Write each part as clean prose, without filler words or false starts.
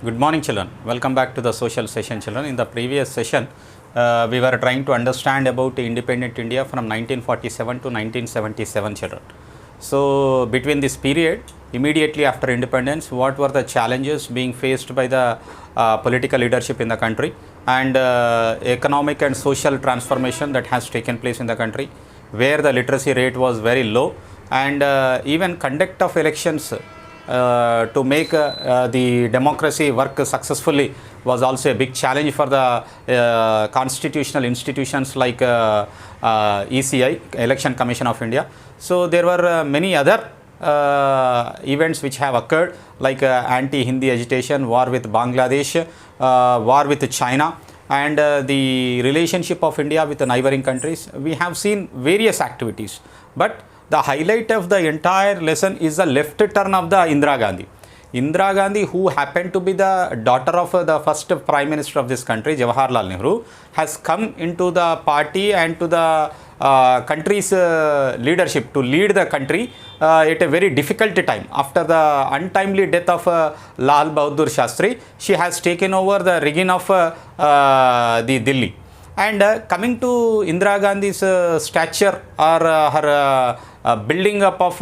Good morning, children. Welcome back to the social session, children. In the previous session, we were trying to understand about independent India from 1947 to 1977, children. So, between this period, immediately after independence, what were the challenges being faced by the political leadership in the country, and economic and social transformation that has taken place in the country, where the literacy rate was very low, and even conduct of elections to make the democracy work successfully was also a big challenge for the constitutional institutions like ECI, Election Commission of India. So there were many other events which have occurred, like anti-Hindi agitation, war with Bangladesh, war with China, and the relationship of India with the neighboring countries. We have seen various activities, but the highlight of the entire lesson is the left turn of the Indira Gandhi. Indira Gandhi, who happened to be the daughter of the first Prime Minister of this country, Jawaharlal Nehru, has come into the party and to the country's leadership to lead the country at a very difficult time. After the untimely death of Lal Bahadur Shastri, she has taken over the reign of the Delhi. And coming to Indira Gandhi's stature or her building up of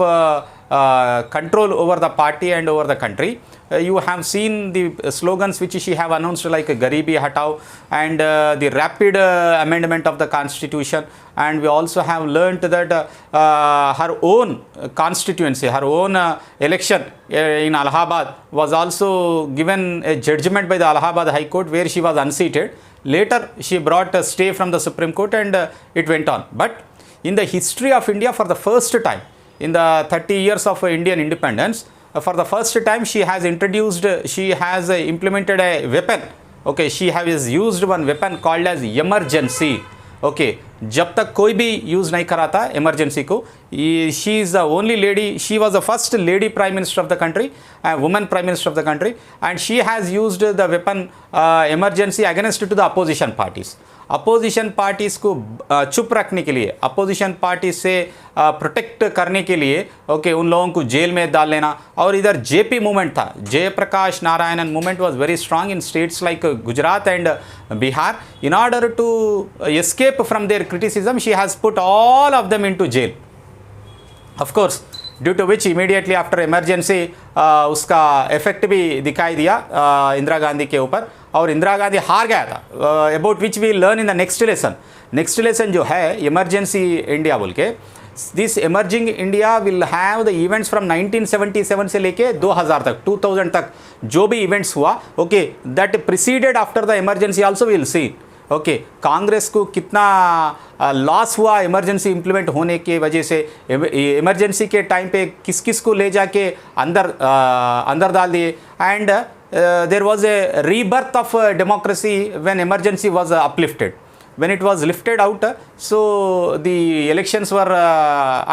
control over the party and over the country, you have seen the slogans which she have announced, like Garibi Hatao and the rapid amendment of the constitution. And we also have learnt that her own constituency, her own election in Allahabad was also given a judgment by the Allahabad High Court, where she was unseated. Later, she brought a stay from the Supreme Court, and it went on. But in the history of India, for the first time, in the 30 years of Indian independence, for the first time, she has implemented a weapon. Okay, she has used one weapon called as emergency. Okay, जब तक कोई भी use नहीं करा था emergency को, she is the only lady, she was the first lady prime minister of the country, woman prime minister of the country, and she has used the weapon emergency against to the opposition parties. Opposition parties को चुप रखने के लिए, opposition party से protect करने के लिए, okay, उन लोगों को जेल में डाल लेना. और इधर जेपी मूवमेंट था, Jayaprakash Narayanan movement was very strong in states like Gujarat and Bihar. In order to escape from their criticism, she has put all of them into jail. Of course, due to which immediately after emergency उसका effect भी दिखाई दिया इंदिरा गांधी के ऊपर, और इंदिरा गांधी हार गया था. About which we learn in the next lesson जो है इमरजेंसी इंडिया बोल के, this emerging India will have the events from 1977 से लेके 2000 तक, 2000 तक जो भी इवेंट्स हुआ, okay, that preceded after the emergency also will see. Okay, Congress को कितना लॉस हुआ इमरजेंसी इंप्लीमेंट होने की वजह से. इमरजेंसी के टाइम पे किस किस को ले जाके अंदर डाल दिए. And there was a rebirth of democracy when emergency was uplifted. When it was lifted out, so the elections were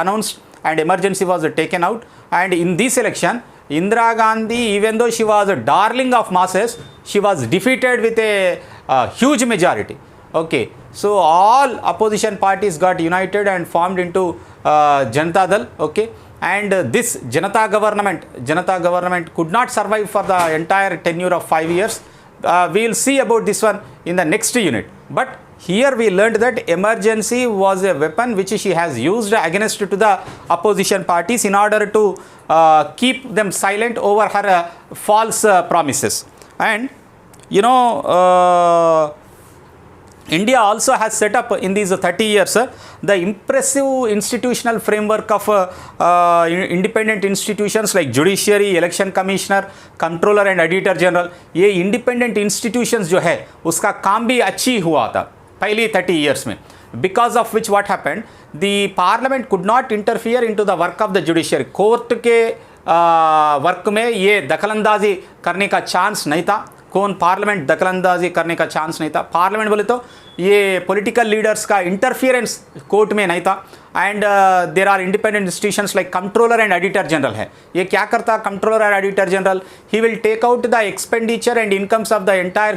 announced and emergency was taken out. And in this election, Indira Gandhi, even though she was a darling of masses, she was defeated with a huge majority. Okay, so all opposition parties got united and formed into Janata Dal. Okay, and this Janata government could not survive for the entire tenure of 5 years. We will see about this one in the next unit. But here we learned that emergency was a weapon which she has used against to the opposition parties in order to keep them silent over her false promises. And you know, India also has set up in these 30 years the impressive institutional framework of independent institutions like judiciary, election commissioner, controller and auditor general. ये independent institutions जो है उसका काम भी अच्छी हुआ था पहली 30 years में. Because of which what happened, the parliament could not interfere into the work of the judiciary. Court के वर्क में ये दखलंदाजी करने का चांस नहीं था. कौन पार्लियामेंट दखलंदाजी करने का चांस नहीं था. पार्लियामेंट बोले तो ये पॉलिटिकल लीडर्स का इंटरफियरेंस कोर्ट में नहीं था. And there are independent institutions like controller and auditor general है. ये क्या करता controller and auditor general? He will take out the expenditure and incomes of the entire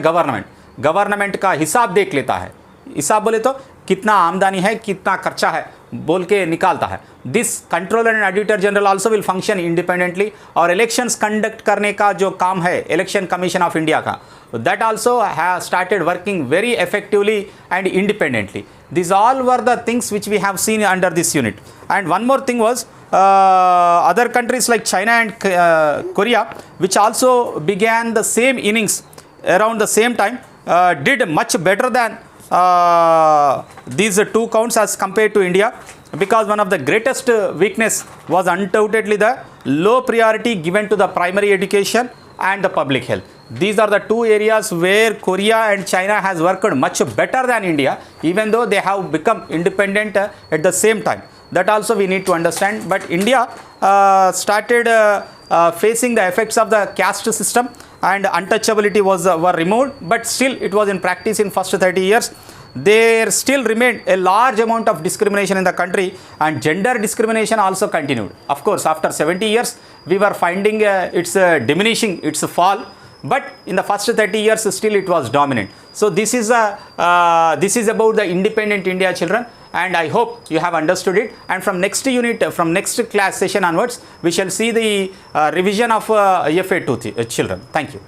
government का हिसाब देख लेता है. हिसाब बोले तो कितना आमदनी है, कितना खर्चा है, बोल के निकालता है. This controller and auditor general also will function independently. और इलेक्शंस कंडक्ट करने का जो काम है इलेक्शन कमीशन ऑफ इंडिया का, that also has started working very effectively and independently. These all were the things which we have seen under this unit. And one more thing was other countries like China and Korea, which also began the same innings around the same time, did much better than these two counts as compared to India, because one of the greatest weakness was undoubtedly the low priority given to the primary education and the public health. These are the two areas where Korea and China has worked much better than India, even though they have become independent at the same time. That also we need to understand. But India started facing the effects of the caste system, and untouchability were removed, but still it was in practice in first 30 years. There still remained a large amount of discrimination in the country, and gender discrimination also continued. Of course, after 70 years, we were finding it's diminishing, its fall, but in the first 30 years still it was dominant. So this is about the independent India, children, and I hope you have understood it. And from next unit, from next class session onwards, we shall see the revision of FA2 children. Thank you.